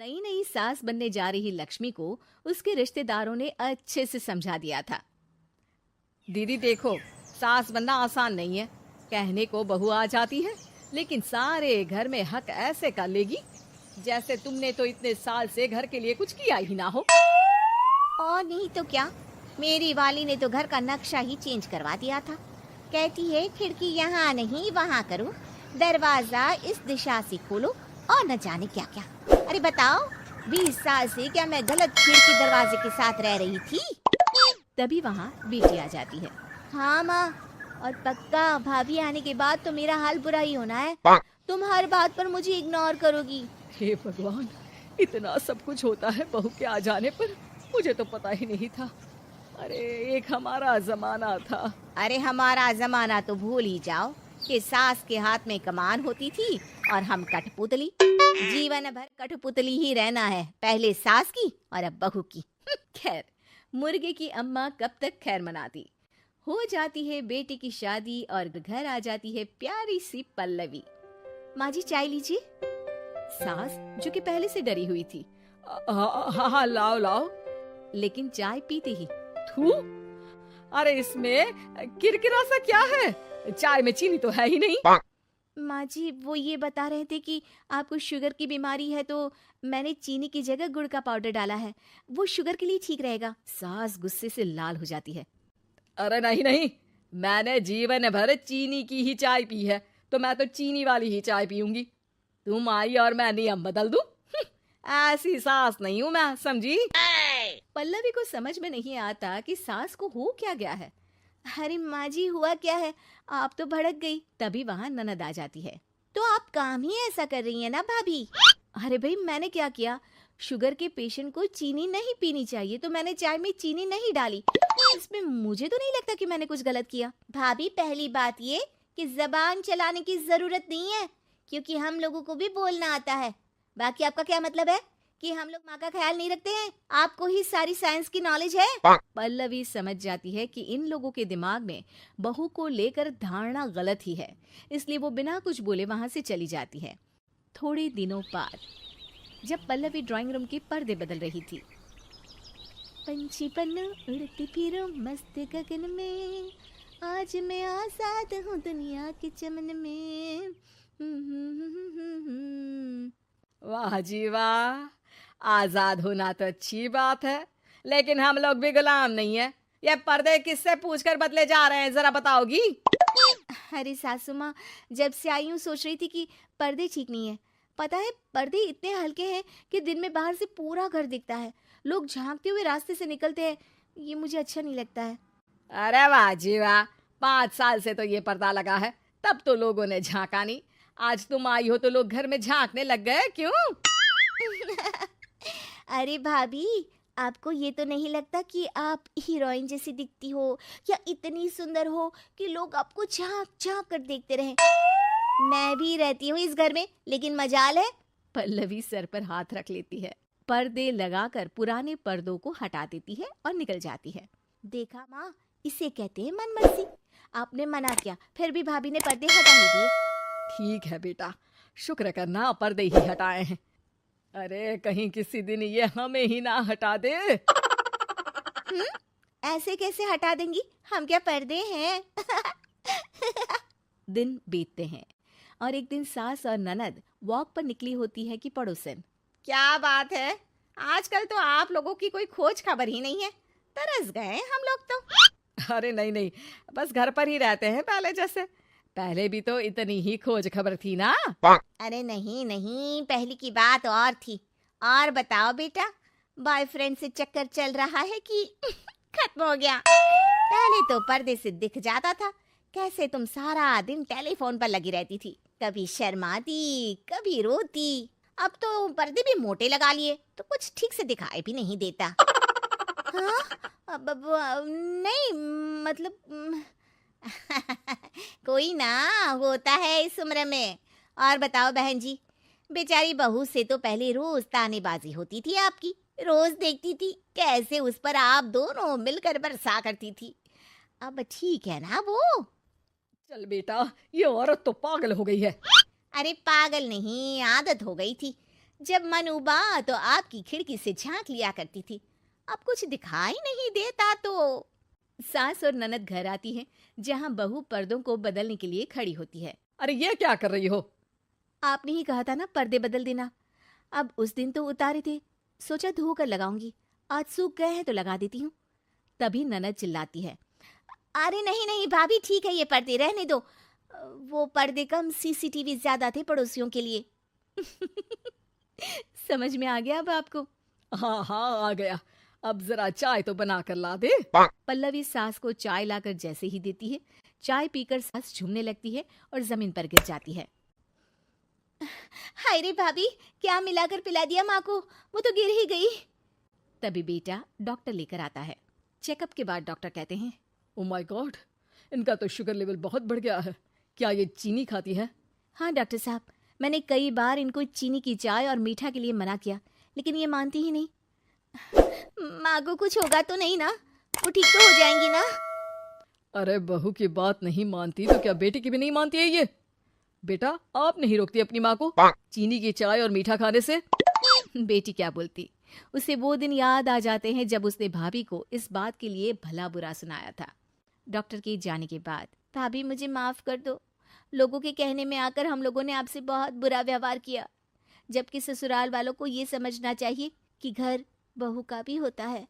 नई नई सास बनने जा रही लक्ष्मी को उसके रिश्तेदारों ने अच्छे से समझा दिया था। दीदी देखो, सास बनना आसान नहीं है। कहने को बहू आ जाती है, लेकिन सारे घर में हक ऐसे कर लेगी जैसे तुमने तो इतने साल से घर के लिए कुछ किया ही ना हो। और नहीं तो क्या, मेरी वाली ने तो घर का नक्शा ही चेंज करवा दिया था। कहती है खिड़की यहाँ नहीं वहाँ करो, दरवाजा इस दिशा से खोलो और न जाने क्या क्या। अरे बताओ, 20 साल से क्या मैं गलत खिड़की दरवाजे के साथ रह रही थी? तभी वहाँ बेटी आ जाती है। हाँ माँ, और पक्का भाभी आने के बाद तो मेरा हाल बुरा ही होना है। तुम हर बात पर मुझे इग्नोर करोगी। हे भगवान, इतना सब कुछ होता है बहू के आ जाने पर, मुझे तो पता ही नहीं था। अरे एक हमारा जमाना था। अरे हमारा जमाना तो भूल ही जाओ कि सास के हाथ में कमान होती थी और हम कठपुतली। जीवन भर कठपुतली ही रहना है, पहले सास की और अब बहू की। खैर, मुर्गे की अम्मा कब तक खैर मनाती। हो जाती है बेटी की शादी और घर आ जाती है प्यारी सी पल्लवी। माँ जी चाय लीजिए। सास जो कि पहले से डरी हुई थी, हाँ लाओ लाओ, लेकिन चाय पीते ही थू, अरे इसमें किरकिरा सा क्या है? चाय में चीनी तो है ही नहीं। माँ जी वो ये बता रहे थे कि आपको शुगर की बीमारी है तो मैंने चीनी की जगह गुड़ का पाउडर डाला है, वो शुगर के लिए ठीक रहेगा। सास गुस्से से लाल हो जाती है। अरे नहीं नहीं, मैंने जीवन भर चीनी की ही चाय पी है, तो मैं तो चीनी वाली ही चाय पीऊंगी। तुम आई और मैं नियम बदल दूं? ऐसी सास नहीं हूं मैं, समझी? पल्लवी को समझ में नहीं आता कि सास को हो क्या गया है। अरे माँ जी हुआ क्या है, आप तो भड़क गई। तभी वहाँ ननद आ जाती है। तो आप काम ही ऐसा कर रही है ना भाभी? अरे भाई मैंने क्या किया? शुगर के पेशेंट को चीनी नहीं पीनी चाहिए तो मैंने चाय में चीनी नहीं डाली। इसमें मुझे तो नहीं लगता कि मैंने कुछ गलत किया। भाभी पहली बात ये कि जबान चलाने की जरूरत नहीं है, क्योंकि हम लोगों को भी बोलना आता है। बाकी आपका क्या मतलब है कि हम लोग माँ का ख्याल नहीं रखते हैं? आपको ही सारी साइंस की नॉलेज है। पल्लवी समझ जाती है कि इन लोगों के दिमाग में बहू को लेकर धारणा गलत ही है, इसलिए वो बिना कुछ बोले वहां से चली जाती है। थोड़े दिनों बाद जब पल्लवी ड्राइंग रूम के पर्दे बदल रही थी, पंछी पन्नू उड़ती फिरूं मस्त गगन में, आज मैं आजाद हूँ दुनिया के चमन में। वाह जी वाह, आजाद होना तो अच्छी बात है, लेकिन हम लोग भी गुलाम नहीं है। ये पर्दे किससे पूछकर बदले जा रहे हैं, जरा बताओगी? अरे सासू माँ, जब से आई हूँ सोच रही थी कि पर्दे ठीक नहीं है। पता है पर्दे इतने हल्के हैं कि दिन में बाहर से पूरा घर दिखता है, लोग झांकते हुए रास्ते से निकलते हैं, ये मुझे अच्छा नहीं लगता है। अरे वाह जी वाह, 5 साल से तो ये पर्दा लगा है, तब तो लोगों ने झांका नहीं। आज तुम आई हो तो लोग घर में झांकने लग गए, क्यों? अरे भाभी, आपको ये तो नहीं लगता कि आप हीरोइन जैसी दिखती हो या इतनी सुंदर हो कि लोग आपको झांक झांक कर देखते रहें? मैं भी रहती हूँ इस घर में, लेकिन मजाल है। पल्लवी सर पर हाथ रख लेती है, पर्दे लगाकर पुराने पर्दों को हटा देती है और निकल जाती है। देखा माँ, इसे कहते हैं मनमर्जी। आपने मना किया, फिर भी भाभी ने पर्दे हटा ही दिए। ठीक है बेटा, शुक्र करना पर्दे ही हटाए हैं। अरे कहीं किसी दिन ये हमें ही ना हटा दे। ऐसे कैसे हटा देंगी, हम क्या पर्दे हैं? दिन बीतते हैं और एक दिन सास और ननद वॉक पर निकली होती है कि पड़ोसन। क्या बात है, आजकल तो आप लोगों की कोई खोज खबर ही नहीं है, तरस गए हम लोग तो। अरे नहीं नहीं, बस घर पर ही रहते हैं पहले जैसे। पहले भी तो इतनी ही खोज खबर थी ना। अरे नहीं नहीं, पहली की बात और थी। और बताओ बेटा, बॉयफ्रेंड से चक्कर चल रहा है कि खत्म हो गया? पहले तो पर्दे से दिख जाता था कैसे तुम सारा दिन टेलीफोन पर लगी रहती थी, कभी शर्माती कभी रोती। अब तो पर्दे भी मोटे लगा लिए तो कुछ ठीक से दिखाई भी नहीं देता। हाँ? अब नहीं मतलब कोई ना, होता है इस उम्र में। और बताओ बहन जी, बेचारी बहू से तो पहले रोज तानेबाजी होती थी आपकी, रोज देखती थी कैसे उस पर आप दोनों मिलकर बरसा करती थी। अब ठीक है ना वो? चल बेटा, ये औरत तो पागल हो गई है। अरे पागल नहीं, आदत हो गई थी। जब मन उबा तो आपकी खिड़की से झांक लिया करती थी, अब कुछ दिखाई नहीं देता तो। सास और ननद घर आती हैं, जहां बहू पर्दों को बदलने के लिए खड़ी होती है। अरे ये क्या कर रही हो? आपने ही कहा था ना पर्दे बदल देना। अब उस दिन तो उतारे थे, सोचा धो कर लगाऊंगी, आज सूख गए हैं तो लगा देती हूँ। तभी ननद चिल्लाती है। अरे नहीं नहीं भाभी, ठीक है, ये पर्दे रहने दो। वो पर्दे कम, सीसीटीवी ज्यादा थे पड़ोसियों के लिए। समझ में आ गया अब आपको? हाँ हाँ आ गया। अब जरा चाय तो बना कर ला दे। पल्लवी सास को चाय लाकर जैसे ही देती है, चाय पीकर सास झूमने लगती है और जमीन पर गिर जाती है। हाय रे भाभी, क्या मिलाकर पिला दिया माँ को, वो तो गिर ही गई। तभी बेटा डॉक्टर लेकर आता है। चेकअप के बाद डॉक्टर कहते हैं, ओ माय गॉड, इनका तो शुगर लेवल बहुत बढ़ गया है। क्या ये चीनी खाती है? हाँ डॉक्टर साहब, मैंने कई बार इनको चीनी की चाय और मीठा के लिए मना किया, लेकिन ये मानती ही नहीं। माँ को कुछ होगा तो नहीं ना, वो ठीक तो हो जाएंगी ना? अरे बहू की बात नहीं मानती तो क्या बेटी की भी नहीं मानती है ये? बेटा आप नहीं रोकती अपनी माँ को चीनी की चाय और मीठा खाने से? बेटी क्या बोलती, उसे वो दिन याद आ जाते हैं जब उसने भाभी को इस बात के लिए भला बुरा सुनाया था। डॉक्टर के जाने के बाद, भाभी मुझे माफ कर दो, लोगों के कहने में आकर हम लोगों ने आपसे बहुत बुरा व्यवहार किया, जबकि ससुराल वालों को ये समझना चाहिए कि घर बहू का भी होता है।